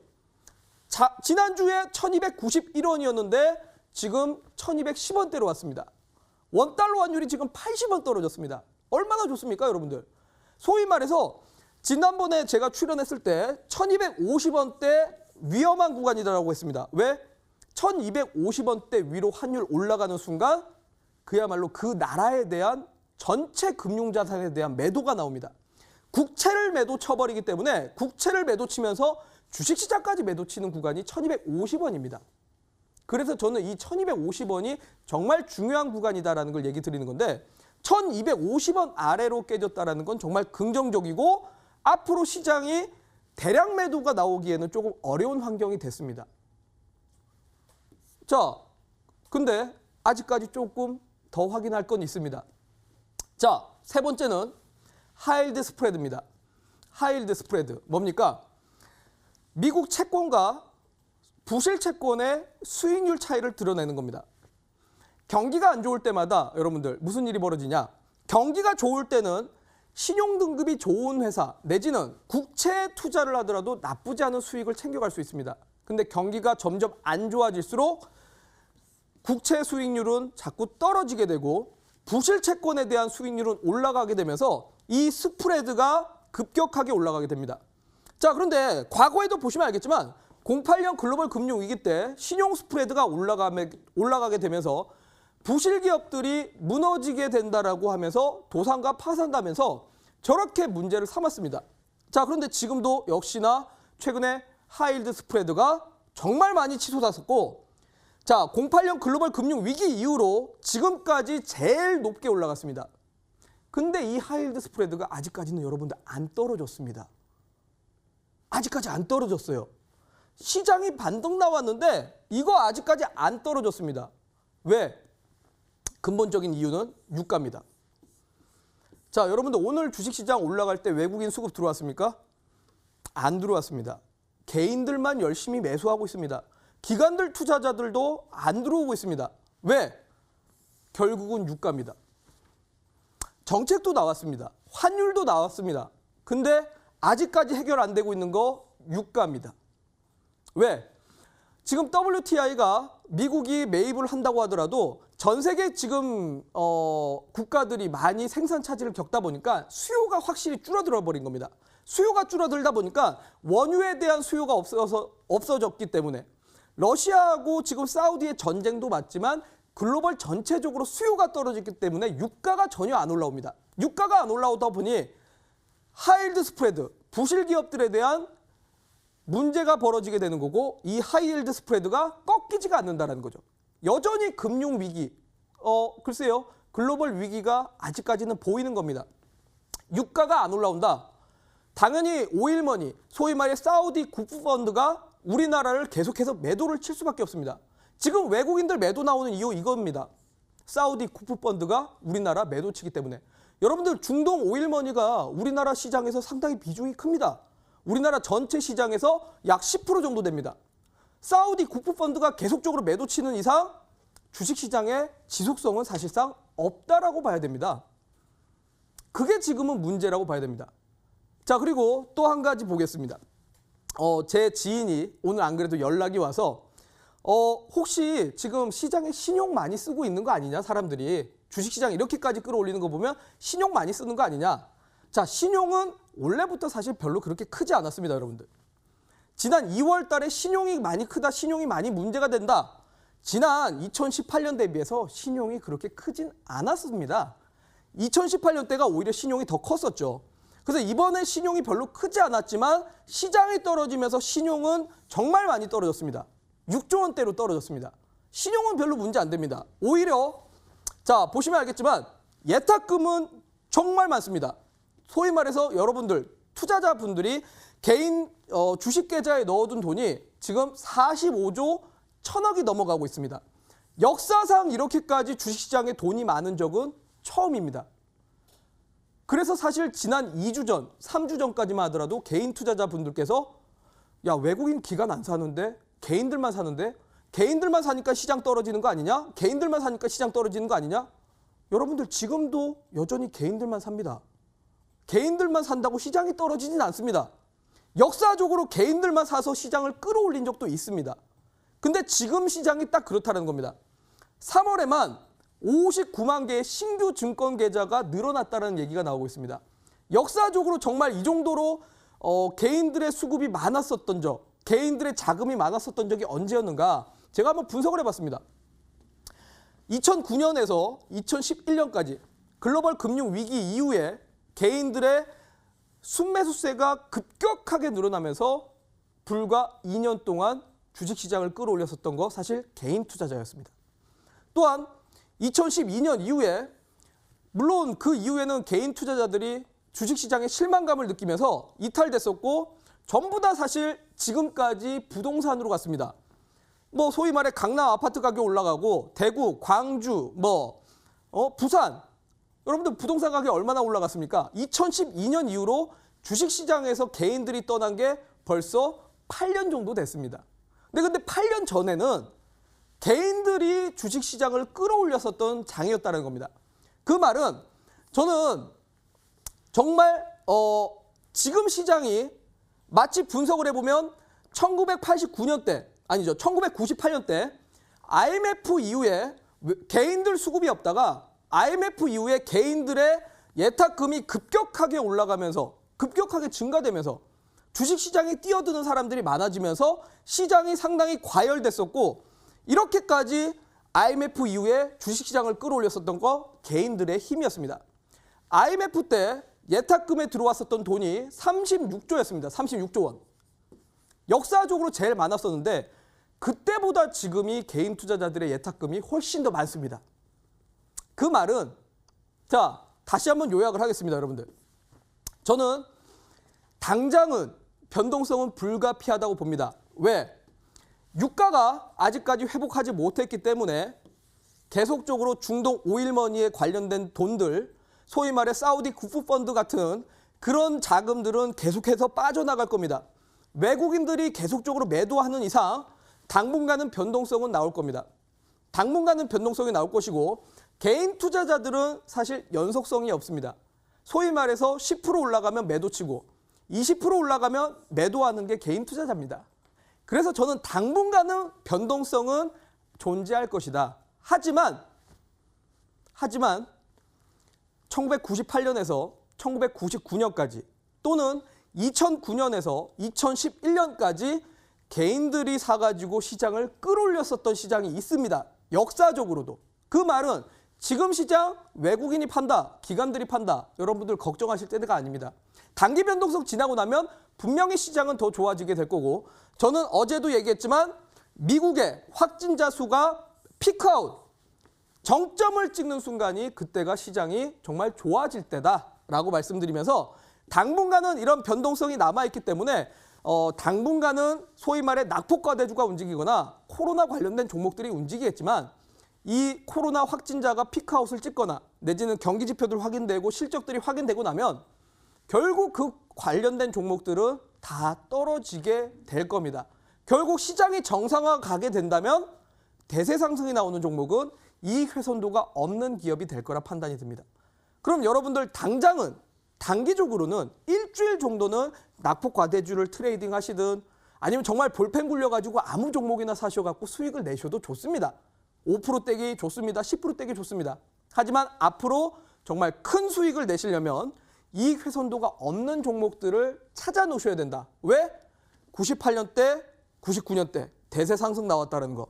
자, 지난주에 1291원이었는데 지금 1210원대로 왔습니다. 원달러 환율이 지금 80원 떨어졌습니다. 얼마나 좋습니까, 여러분들? 소위 말해서 지난번에 제가 출연했을 때 1250원대 위험한 구간이라고 했습니다. 왜? 1250원대 위로 환율 올라가는 순간 그야말로 그 나라에 대한 전체 금융자산에 대한 매도가 나옵니다. 국채를 매도 쳐버리기 때문에 국채를 매도 치면서 주식시장까지 매도 치는 구간이 1250원입니다. 그래서 저는 이 1250원이 정말 중요한 구간이다라는 걸 얘기 드리는 건데 1250원 아래로 깨졌다라는 건 정말 긍정적이고 앞으로 시장이 대량 매도가 나오기에는 조금 어려운 환경이 됐습니다. 자, 근데 아직까지 조금 더 확인할 건 있습니다. 자, 세 번째는 하이힐드 스프레드입니다. 하이힐드 스프레드 뭡니까? 미국 채권과 부실 채권의 수익률 차이를 드러내는 겁니다. 경기가 안 좋을 때마다 여러분들 무슨 일이 벌어지냐? 경기가 좋을 때는 신용등급이 좋은 회사 내지는 국채에 투자를 하더라도 나쁘지 않은 수익을 챙겨갈 수 있습니다. 근데 경기가 점점 안 좋아질수록 국채 수익률은 자꾸 떨어지게 되고 부실 채권에 대한 수익률은 올라가게 되면서 이 스프레드가 급격하게 올라가게 됩니다. 자, 그런데 과거에도 보시면 알겠지만 08년 글로벌 금융위기 때 신용 스프레드가 올라가게 되면서 부실 기업들이 무너지게 된다라고 하면서 도산과 파산하면서 저렇게 문제를 삼았습니다. 자, 그런데 지금도 역시나 최근에 하이힐드 스프레드가 정말 많이 치솟았었고, 자, 08년 글로벌 금융 위기 이후로 지금까지 제일 높게 올라갔습니다. 근데 이 하이힐드 스프레드가 아직까지는 여러분들 안 떨어졌습니다. 아직까지 안 떨어졌어요. 시장이 반등 나왔는데 이거 아직까지 안 떨어졌습니다. 왜? 근본적인 이유는 유가입니다. 자, 여러분들 오늘 주식시장 올라갈 때 외국인 수급 들어왔습니까? 안 들어왔습니다. 개인들만 열심히 매수하고 있습니다. 기관들 투자자들도 안 들어오고 있습니다. 왜? 결국은 유가입니다. 정책도 나왔습니다. 환율도 나왔습니다. 근데 아직까지 해결 안 되고 있는 거 유가입니다. 왜? 지금 WTI가 미국이 매입을 한다고 하더라도 전 세계 지금 국가들이 많이 생산 차질을 겪다 보니까 수요가 확실히 줄어들어 버린 겁니다. 수요가 줄어들다 보니까 원유에 대한 수요가 없어졌기 때문에 러시아하고 지금 사우디의 전쟁도 맞지만 글로벌 전체적으로 수요가 떨어졌기 때문에 유가가 전혀 안 올라옵니다. 유가가 안 올라오다 보니 하이힐드 스프레드, 부실 기업들에 대한 문제가 벌어지게 되는 거고 이 하이힐드 스프레드가 꺾이지가 않는다는 거죠. 여전히 금융 위기, 글쎄요, 글로벌 위기가 아직까지는 보이는 겁니다. 유가가 안 올라온다. 당연히 오일머니, 소위 말해 사우디 국부펀드가 우리나라를 계속해서 매도를 칠 수밖에 없습니다. 지금 외국인들 매도 나오는 이유 이겁니다. 사우디 쿠프 펀드가 우리나라 매도치기 때문에. 여러분들 중동 오일머니가 우리나라 시장에서 상당히 비중이 큽니다. 우리나라 전체 시장에서 약 10% 정도 됩니다. 사우디 쿠프 펀드가 계속적으로 매도치는 이상 주식시장의 지속성은 사실상 없다라고 봐야 됩니다. 그게 지금은 문제라고 봐야 됩니다. 자, 그리고 또 한 가지 보겠습니다. 제 지인이 오늘 안 그래도 연락이 와서 혹시 지금 시장에 신용 많이 쓰고 있는 거 아니냐, 사람들이. 주식시장 이렇게까지 끌어올리는 거 보면 신용 많이 쓰는 거 아니냐. 자, 신용은 원래부터 사실 별로 그렇게 크지 않았습니다, 여러분들. 지난 2월 달에 신용이 많이 크다, 신용이 많이 문제가 된다. 지난 2018년 대비해서 신용이 그렇게 크진 않았습니다. 2018년 때가 오히려 신용이 더 컸었죠. 그래서 이번에 신용이 별로 크지 않았지만 시장이 떨어지면서 신용은 정말 많이 떨어졌습니다. 6조 원대로 떨어졌습니다. 신용은 별로 문제 안 됩니다. 오히려 자, 보시면 알겠지만 예탁금은 정말 많습니다. 소위 말해서 여러분들, 투자자분들이 개인 주식 계좌에 넣어둔 돈이 지금 45조 1천억이 넘어가고 있습니다. 역사상 이렇게까지 주식시장에 돈이 많은 적은 처음입니다. 그래서 사실 지난 2주 전, 3주 전까지만 하더라도 개인 투자자분들께서 야, 외국인 기관 안 사는데 개인들만 사는데 개인들만 사니까 시장 떨어지는 거 아니냐? 개인들만 사니까 시장 떨어지는 거 아니냐? 여러분들 지금도 여전히 개인들만 삽니다. 개인들만 산다고 시장이 떨어지진 않습니다. 역사적으로 개인들만 사서 시장을 끌어올린 적도 있습니다. 근데 지금 시장이 딱 그렇다는 겁니다. 3월에만 59만 개의 신규 증권 계좌가 늘어났다는 얘기가 나오고 있습니다. 역사적으로 정말 이 정도로 개인들의 수급이 많았었던 적, 개인들의 자금이 많았었던 적이 언제였는가? 제가 한번 분석을 해봤습니다. 2009년에서 2011년까지 글로벌 금융 위기 이후에 개인들의 순매수세가 급격하게 늘어나면서 불과 2년 동안 주식시장을 끌어올렸었던 거 사실 개인 투자자였습니다. 또한 2012년 이후에 물론 그 이후에는 개인 투자자들이 주식시장에 실망감을 느끼면서 이탈됐었고 전부 다 사실 지금까지 부동산으로 갔습니다. 뭐 소위 말해 강남 아파트 가격 올라가고 대구, 광주, 부산 여러분들 부동산 가격이 얼마나 올라갔습니까? 2012년 이후로 주식시장에서 개인들이 떠난 게 벌써 8년 정도 됐습니다. 근데 8년 전에는 개인들이 주식시장을 끌어올렸었던 장이었다는 겁니다. 그 말은 저는 정말 지금 시장이 마치 분석을 해보면 1989년 아니죠. 1998년 때 IMF 이후에 개인들 수급이 없다가 IMF 이후에 개인들의 예탁금이 급격하게 올라가면서 급격하게 증가되면서 주식시장에 뛰어드는 사람들이 많아지면서 시장이 상당히 과열됐었고 이렇게까지 IMF 이후에 주식시장을 끌어올렸었던 거 개인들의 힘이었습니다. IMF 때 예탁금에 들어왔었던 돈이 36조였습니다. 36조 원. 역사적으로 제일 많았었는데 그때보다 지금이 개인 투자자들의 예탁금이 훨씬 더 많습니다. 그 말은 자, 다시 한번 요약을 하겠습니다, 여러분들. 저는 당장은 변동성은 불가피하다고 봅니다. 왜? 유가가 아직까지 회복하지 못했기 때문에 계속적으로 중동 오일머니에 관련된 돈들, 소위 말해 사우디 국부펀드 같은 그런 자금들은 계속해서 빠져나갈 겁니다. 외국인들이 계속적으로 매도하는 이상 당분간은 변동성은 나올 겁니다. 당분간은 변동성이 나올 것이고 개인 투자자들은 사실 연속성이 없습니다. 소위 말해서 10% 올라가면 매도치고 20% 올라가면 매도하는 게 개인 투자자입니다. 그래서 저는 당분간은 변동성은 존재할 것이다. 하지만 1998년에서 1999년까지 또는 2009년에서 2011년까지 개인들이 사가지고 시장을 끌어올렸었던 시장이 있습니다. 역사적으로도. 그 말은 지금 시장 외국인이 판다, 기관들이 판다. 여러분들 걱정하실 때가 아닙니다. 단기 변동성 지나고 나면 분명히 시장은 더 좋아지게 될 거고 저는 어제도 얘기했지만 미국의 확진자 수가 피크아웃, 정점을 찍는 순간이 그때가 시장이 정말 좋아질 때다라고 말씀드리면서 당분간은 이런 변동성이 남아있기 때문에 당분간은 소위 말해 낙폭과대주가 움직이거나 코로나 관련된 종목들이 움직이겠지만 이 코로나 확진자가 피크아웃을 찍거나 내지는 경기 지표들 확인되고 실적들이 확인되고 나면 결국 그 관련된 종목들은 다 떨어지게 될 겁니다. 결국 시장이 정상화 가게 된다면 대세 상승이 나오는 종목은 이익 훼손도가 없는 기업이 될 거라 판단이 듭니다. 그럼 여러분들 당장은 단기적으로는 일주일 정도는 낙폭 과대주를 트레이딩 하시든 아니면 정말 볼펜 굴려가지고 아무 종목이나 사셔갖고 수익을 내셔도 좋습니다. 5% 떼기 좋습니다. 10% 떼기 좋습니다. 하지만 앞으로 정말 큰 수익을 내시려면 이익 훼손도가 없는 종목들을 찾아 놓으셔야 된다. 왜? 98년대, 99년대 대세 상승 나왔다는 거.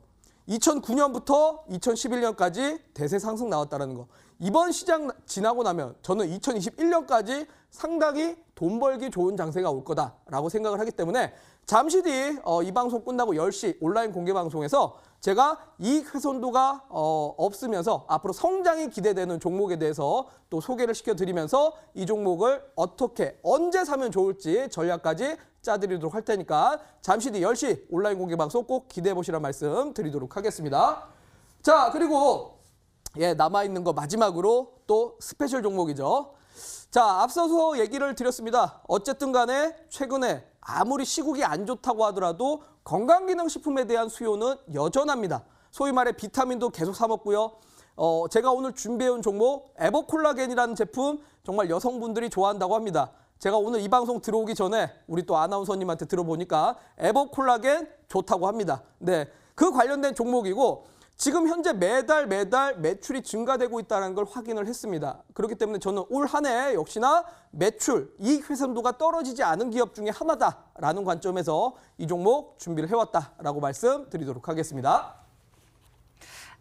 2009년부터 2011년까지 대세 상승 나왔다는 거. 이번 시장 지나고 나면 저는 2021년까지 상당히 돈 벌기 좋은 장세가 올 거다라고 생각을 하기 때문에 잠시 뒤 이 방송 끝나고 10시 온라인 공개 방송에서 제가 이익 훼손도가 없으면서 앞으로 성장이 기대되는 종목에 대해서 또 소개를 시켜드리면서 이 종목을 어떻게 언제 사면 좋을지 전략까지 짜드리도록 할 테니까 잠시 뒤 10시 온라인 공개 방송 꼭 기대해 보시라는 말씀 드리도록 하겠습니다. 자, 그리고 남아있는 거 마지막으로 또 스페셜 종목이죠. 자, 앞서서 얘기를 드렸습니다. 어쨌든 간에 최근에 아무리 시국이 안 좋다고 하더라도 건강기능식품에 대한 수요는 여전합니다. 소위 말해 비타민도 계속 사 먹고요. 제가 오늘 준비해온 종목 에버콜라겐이라는 제품 정말 여성분들이 좋아한다고 합니다. 제가 오늘 이 방송 들어오기 전에 우리 또 아나운서님한테 들어보니까 에버콜라겐 좋다고 합니다. 네, 그 관련된 종목이고 지금 현재 매달 매출이 증가되고 있다는 걸 확인을 했습니다. 그렇기 때문에 저는 올 한 해 역시나 매출, 이익 훼손도가 떨어지지 않은 기업 중에 하나다라는 관점에서 이 종목 준비를 해왔다라고 말씀드리도록 하겠습니다.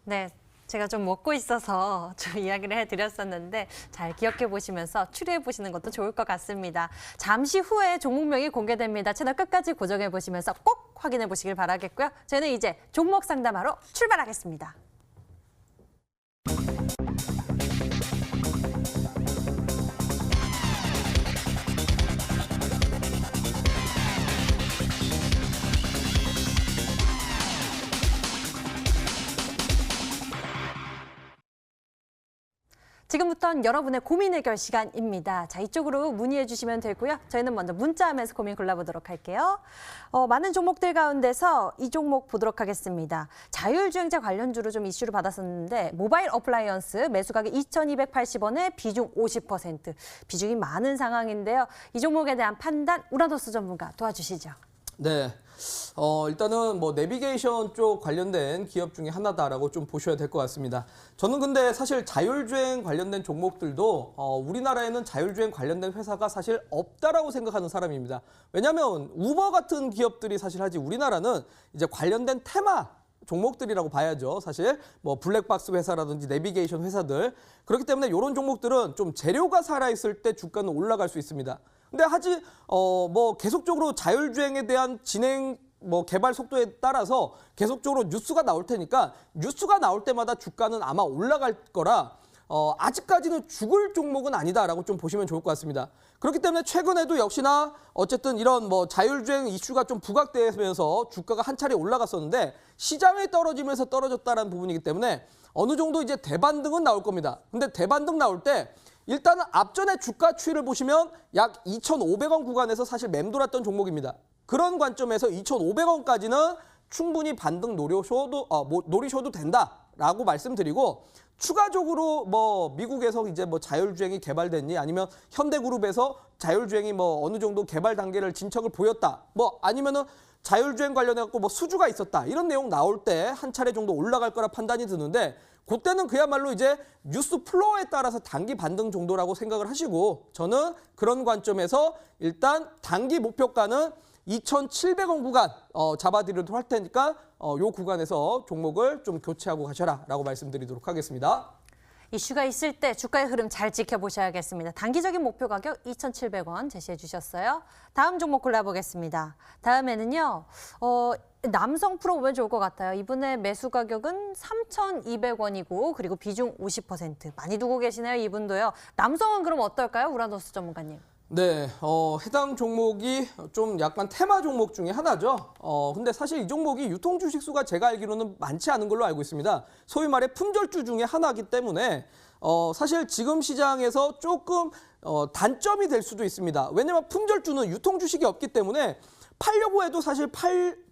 네. 제가 좀 먹고 있어서 좀 이야기를 해드렸었는데 잘 기억해 보시면서 추리해 보시는 것도 좋을 것 같습니다. 잠시 후에 종목명이 공개됩니다. 채널 끝까지 고정해 보시면서 꼭 확인해 보시길 바라겠고요. 저희는 이제 종목 상담하러 출발하겠습니다. 지금부터는 여러분의 고민 해결 시간입니다. 자, 이쪽으로 문의해 주시면 되고요. 저희는 먼저 문자하면서 고민 골라보도록 할게요. 많은 종목들 가운데서 이 종목 보도록 하겠습니다. 자율주행차 관련주로 좀 이슈를 받았었는데 모바일 어플라이언스 매수가격 2,280원에 비중 50%. 비중이 많은 상황인데요. 이 종목에 대한 판단 우라노스 전문가 도와주시죠. 네. 일단은 뭐 내비게이션 쪽 관련된 기업 중에 하나다라고 좀 보셔야 될 것 같습니다. 저는 근데 사실 자율주행 관련된 종목들도 우리나라에는 자율주행 관련된 회사가 사실 없다라고 생각하는 사람입니다. 왜냐하면 우버 같은 기업들이 사실 하지 우리나라는 이제 관련된 테마 종목들이라고 봐야죠. 사실 뭐 블랙박스 회사라든지 내비게이션 회사들 그렇기 때문에 이런 종목들은 좀 재료가 살아있을 때 주가는 올라갈 수 있습니다. 근데 뭐 계속적으로 자율주행에 대한 진행 뭐 개발 속도에 따라서 계속적으로 뉴스가 나올 테니까 뉴스가 나올 때마다 주가는 아마 올라갈 거라 아직까지는 죽을 종목은 아니다라고 좀 보시면 좋을 것 같습니다. 그렇기 때문에 최근에도 역시나 어쨌든 이런 뭐 자율주행 이슈가 좀 부각되면서 주가가 한 차례 올라갔었는데 시장에 떨어지면서 떨어졌다는 부분이기 때문에 어느 정도 이제 대반등은 나올 겁니다. 근데 대반등 나올 때 일단은 앞전에 주가 추이를 보시면 약 2,500원 구간에서 사실 맴돌았던 종목입니다. 그런 관점에서 2,500원까지는 충분히 반등 노리셔도 된다라고 말씀드리고 추가적으로 뭐 미국에서 이제 뭐 자율주행이 개발됐니 아니면 현대그룹에서 자율주행이 뭐 어느 정도 개발 단계를 진척을 보였다. 뭐 아니면은 자율주행 관련해갖고 뭐 수주가 있었다. 이런 내용 나올 때 한 차례 정도 올라갈 거라 판단이 드는데 그때는 그야말로 이제 뉴스 플로어에 따라서 단기 반등 정도라고 생각을 하시고 저는 그런 관점에서 일단 단기 목표가는 2,700원 구간 잡아드리도록 할 테니까 요 구간에서 종목을 좀 교체하고 가셔라라고 말씀드리도록 하겠습니다. 이슈가 있을 때 주가의 흐름 잘 지켜보셔야겠습니다. 단기적인 목표 가격 2,700원 제시해 주셨어요. 다음 종목 골라보겠습니다. 다음에는요. 남성 프로 보면 좋을 것 같아요. 이분의 매수 가격은 3,200원이고 그리고 비중 50%. 많이 두고 계시네요. 이분도요. 남성은 그럼 어떨까요? 우라노스 전문가님. 네, 해당 종목이 좀 약간 테마 종목 중에 하나죠. 근데 사실 이 종목이 유통 주식 수가 제가 알기로는 많지 않은 걸로 알고 있습니다. 소위 말해 품절주 중에 하나이기 때문에 사실 지금 시장에서 조금 단점이 될 수도 있습니다. 왜냐면 품절주는 유통 주식이 없기 때문에 팔려고 해도 사실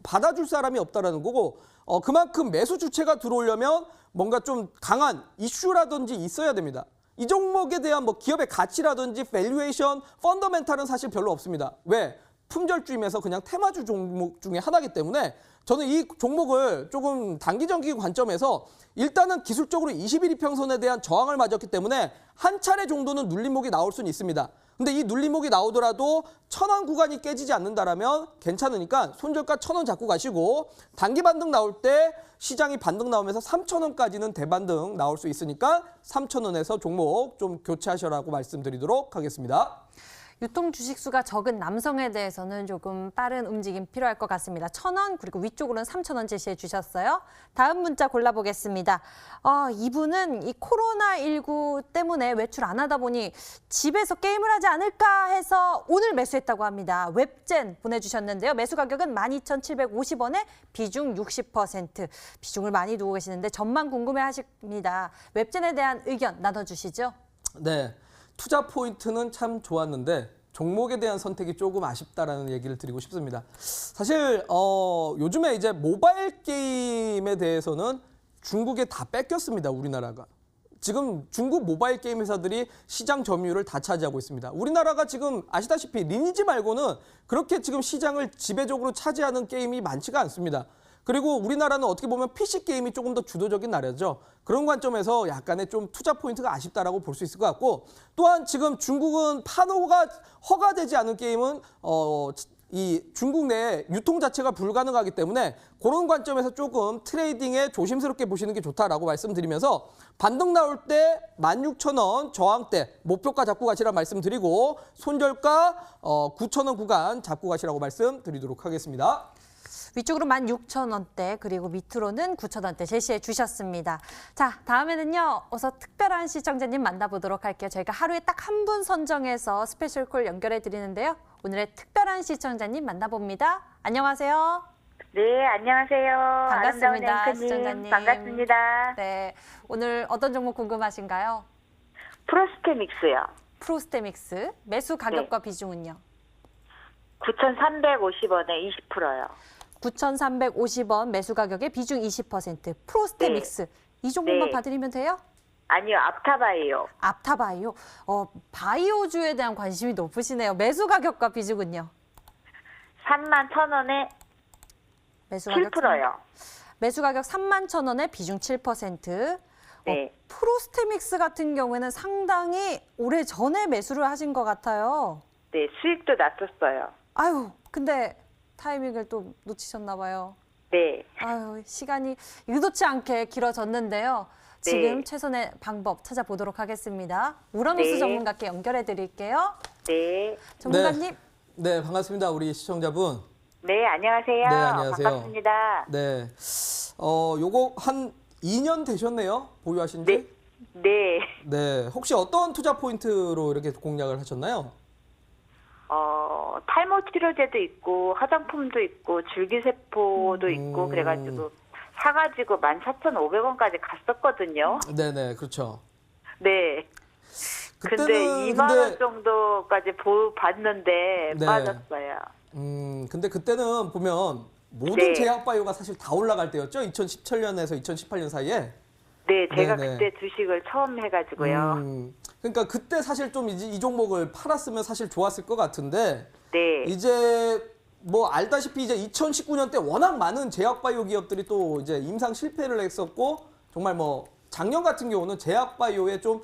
받아줄 사람이 없다라는 거고 그만큼 매수 주체가 들어오려면 뭔가 좀 강한 이슈라든지 있어야 됩니다. 이 종목에 대한 뭐 기업의 가치라든지 밸류에이션, 펀더멘탈은 사실 별로 없습니다. 왜? 품절주임에서 그냥 테마주 종목 중에 하나이기 때문에 저는 이 종목을 조금 단기적인 관점에서 일단은 기술적으로 21 이평선에 대한 저항을 맞았기 때문에 한 차례 정도는 눌림목이 나올 수는 있습니다. 근데 이 눌림목이 나오더라도 1,000원 구간이 깨지지 않는다라면 괜찮으니까 손절가 1,000원 잡고 가시고 단기 반등 나올 때 시장이 반등 나오면서 3,000원까지는 대반등 나올 수 있으니까 3,000원에서 종목 좀 교체하셔라고 말씀드리도록 하겠습니다. 유통 주식수가 적은 남성에 대해서는 조금 빠른 움직임 필요할 것 같습니다. 1,000원 그리고 위쪽으로는 3,000원 제시해 주셨어요. 다음 문자 골라보겠습니다. 이분은 이 코로나19 때문에 외출 안 하다 보니 집에서 게임을 하지 않을까 해서 오늘 매수했다고 합니다. 웹젠 보내주셨는데요. 매수 가격은 12,750원에 비중 60%. 비중을 많이 두고 계시는데 전망 궁금해하십니다. 웹젠에 대한 의견 나눠주시죠. 네, 투자 포인트는 참 좋았는데 종목에 대한 선택이 조금 아쉽다라는 얘기를 드리고 싶습니다. 사실 요즘에 이제 모바일 게임에 대해서는 중국에 다 뺏겼습니다. 우리나라가. 지금 중국 모바일 게임 회사들이 시장 점유율을 다 차지하고 있습니다. 우리나라가 지금 아시다시피 리니지 말고는 그렇게 지금 시장을 지배적으로 차지하는 게임이 많지가 않습니다. 그리고 우리나라는 어떻게 보면 PC 게임이 조금 더 주도적인 나라죠. 그런 관점에서 약간의 좀 투자 포인트가 아쉽다라고 볼 수 있을 것 같고 또한 지금 중국은 판호가 허가되지 않은 게임은 이 중국 내에 유통 자체가 불가능하기 때문에 그런 관점에서 조금 트레이딩에 조심스럽게 보시는 게 좋다라고 말씀드리면서 반등 나올 때 16,000원 저항대 목표가 잡고 가시라 말씀드리고 손절가 9,000원 구간 잡고 가시라고 말씀드리도록 하겠습니다. 위쪽으로 16,000원대 그리고 밑으로는 9,000원대 제시해 주셨습니다. 자, 다음에는요. 어서 특별한 시청자님 만나보도록 할게요. 저희가 하루에 딱 한 분 선정해서 스페셜 콜 연결해 드리는데요. 오늘의 특별한 시청자님 만나봅니다. 안녕하세요. 네, 안녕하세요. 반갑습니다, 아름다운 앵커님. 시청자님. 반갑습니다. 네, 오늘 어떤 종목 궁금하신가요? 프로스테믹스요. 프로스테믹스 매수 가격과 비중은요? 9,350원에 20%요. 9,350원 매수 가격에 비중 20%. 프로스테믹스 이 종목만 네. 봐드리면 돼요? 아니요, 앞타바이요. 앞타바이오. 바이오주에 대한 관심이 높으시네요. 매수 가격과 비중은요? 31,000원에 매수 7%요. 매수 가격 31,000원에 비중 7%. 네. 프로스테믹스 같은 경우에는 상당히 오래 전에 매수를 하신 것 같아요. 네, 수익도 났었어요. 아유, 근데 타이밍을 또 놓치셨나 봐요. 네. 아유, 시간이 의도치 않게 길어졌는데요. 지금 네. 최선의 방법 찾아보도록 하겠습니다. 우라노스 네. 전문가께 연결해 드릴게요. 네. 전문가님. 네, 반갑습니다. 우리 시청자분. 네, 안녕하세요. 네, 안녕하세요. 반갑습니다. 네, 요거 한 2년 되셨네요. 보유하신 지? 네. 네. 네, 혹시 어떤 투자 포인트로 이렇게 공략을 하셨나요? 탈모 치료제도 있고 화장품도 있고 줄기세포도 있고 그래가지고 사가지고 14,500원까지 갔었거든요. 네네, 그렇죠. 네. 근데 2만 원 정도까지 봤는데 네. 빠졌어요. 근데 그때는 보면 모든 네. 제약바이오가 사실 다 올라갈 때였죠. 2017년에서 2018년 사이에. 네, 제가 네네. 그때 주식을 처음 해가지고요. 그러니까 그때 사실 좀 이 종목을 팔았으면 사실 좋았을 것 같은데 네. 이제 뭐 알다시피 이제 2019년 때 워낙 많은 제약바이오 기업들이 또 이제 임상 실패를 했었고 정말 뭐 작년 같은 경우는 제약바이오에 좀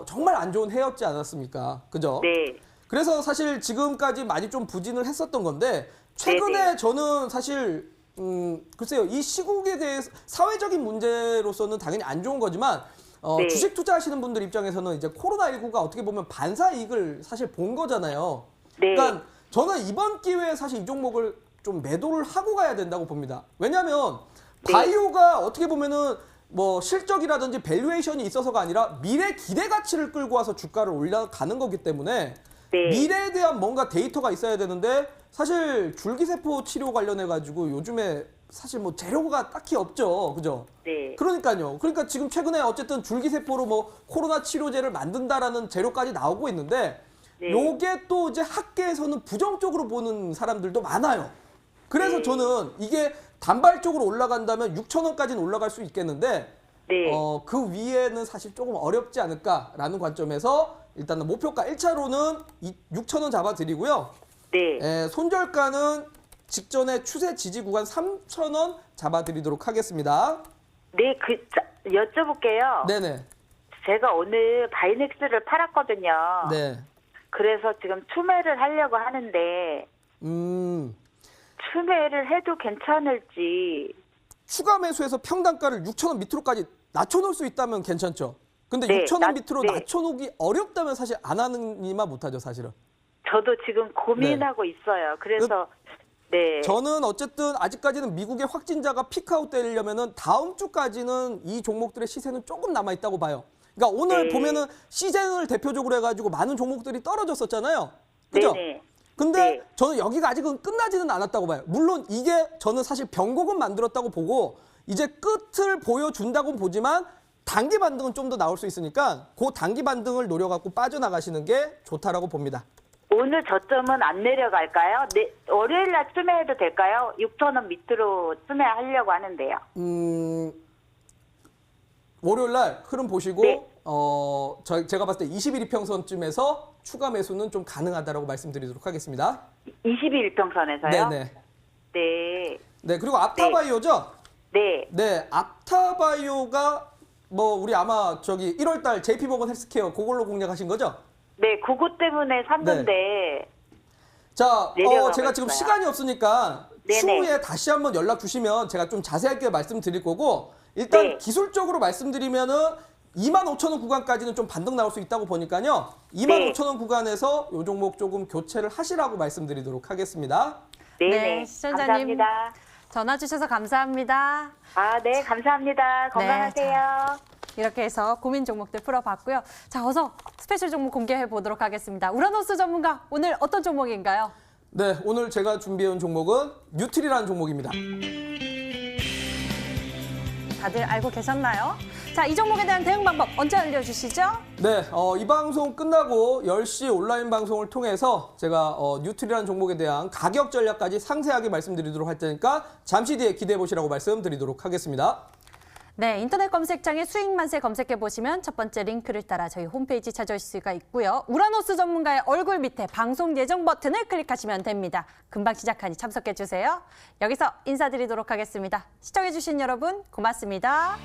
정말 안 좋은 해였지 않았습니까? 그죠? 네. 그래서 사실 지금까지 많이 좀 부진을 했었던 건데 최근에 네네. 저는 사실 글쎄요, 이 시국에 대해서 사회적인 문제로서는 당연히 안 좋은 거지만 네. 주식 투자하시는 분들 입장에서는 이제 코로나19가 어떻게 보면 반사 이익을 사실 본 거잖아요. 네. 그러니까 저는 이번 기회에 사실 이 종목을 좀 매도를 하고 가야 된다고 봅니다. 왜냐하면 네. 바이오가 어떻게 보면은 뭐 실적이라든지 밸류에이션이 있어서가 아니라 미래 기대 가치를 끌고 와서 주가를 올려가는 거기 때문에 네. 미래에 대한 뭔가 데이터가 있어야 되는데 사실 줄기세포 치료 관련해 가지고 요즘에 사실 뭐 재료가 딱히 없죠. 그죠? 네. 그러니까요. 그러니까 지금 최근에 어쨌든 줄기세포로 뭐 코로나 치료제를 만든다라는 재료까지 나오고 있는데 네. 요게 또 이제 학계에서는 부정적으로 보는 사람들도 많아요. 그래서 네. 저는 이게 단발적으로 올라간다면 6,000원까지는 올라갈 수 있겠는데 네. 그 위에는 사실 조금 어렵지 않을까라는 관점에서 일단은 목표가 1차로는 6,000원 잡아드리고요. 네. 손절가는 직전에 추세 지지 구간 3,000원 잡아드리도록 하겠습니다. 네, 여쭤볼게요. 네네. 제가 오늘 바이넥스를 팔았거든요. 네. 그래서 지금 추매를 하려고 하는데 추매를 해도 괜찮을지. 추가 매수해서 평단가를 6,000원 밑으로까지 낮춰놓을 수 있다면 괜찮죠. 근데 네, 6,000원 밑으로 네. 낮춰놓기 어렵다면 사실 안 하는 이만 못하죠, 사실은. 저도 지금 고민하고 있어요. 그래서 네. 저는 어쨌든 아직까지는 미국의 확진자가 피크아웃 되려면은 다음 주까지는 이 종목들의 시세는 조금 남아 있다고 봐요. 그러니까 오늘 네. 보면은 시즌을 대표적으로 해가지고 많은 종목들이 떨어졌었잖아요. 그죠? 네네. 근데 네. 저는 여기가 아직은 끝나지는 않았다고 봐요. 물론 이게 저는 사실 변곡은 만들었다고 보고 이제 끝을 보여준다고 보지만 단기 반등은 좀 더 나올 수 있으니까 그 단기 반등을 노려갖고 빠져나가시는 게 좋다라고 봅니다. 오늘 저점은 안 내려갈까요? 네, 월요일 날 추매해도 될까요? 6,000원 밑으로 추매하려고 하는데요. 월요일 날 흐름 보시고 네. 제가 봤을 때 21 이평선쯤에서 추가 매수는 좀 가능하다라고 말씀드리도록 하겠습니다. 21평선에서요? 네네. 네. 네, 그리고 앞타바이오죠? 네. 네, 앞타바이오가 뭐 우리 아마 저기 1월 달 JP모건 헬스케어 그걸로 공략하신 거죠? 네, 그것 때문에 샀는데 자, 내려가고 제가 지금 있어요. 시간이 없으니까 네네. 추후에 다시 한번 연락 주시면 제가 좀 자세하게 말씀드릴 거고 일단 네. 기술적으로 말씀드리면은 25,000원 구간까지는 좀 반등 나올 수 있다고 보니까요. 네. 25,000원 구간에서 요 종목 조금 교체를 하시라고 말씀드리도록 하겠습니다. 네네. 네, 시청자님. 감사합니다. 전화 주셔서 감사합니다. 아, 네, 감사합니다. 건강하세요. 이렇게 해서 고민 종목들 풀어봤고요. 자, 어서 스페셜 종목 공개해 보도록 하겠습니다. 우라노스 전문가, 오늘 어떤 종목인가요? 네, 오늘 제가 준비해온 종목은 뉴트리라는 종목입니다. 다들 알고 계셨나요? 자, 이 종목에 대한 대응 방법 언제 알려주시죠? 네, 이 방송 끝나고 10시 온라인 방송을 통해서 제가 뉴트리라는 종목에 대한 가격 전략까지 상세하게 말씀드리도록 할 테니까 잠시 뒤에 기대해 보시라고 말씀드리도록 하겠습니다. 네, 인터넷 검색창에 수익만세 검색해 보시면 첫 번째 링크를 따라 저희 홈페이지 찾아오실 수가 있고요. 우라노스 전문가의 얼굴 밑에 방송 예정 버튼을 클릭하시면 됩니다. 금방 시작하니 참석해 주세요. 여기서 인사드리도록 하겠습니다. 시청해 주신 여러분 고맙습니다.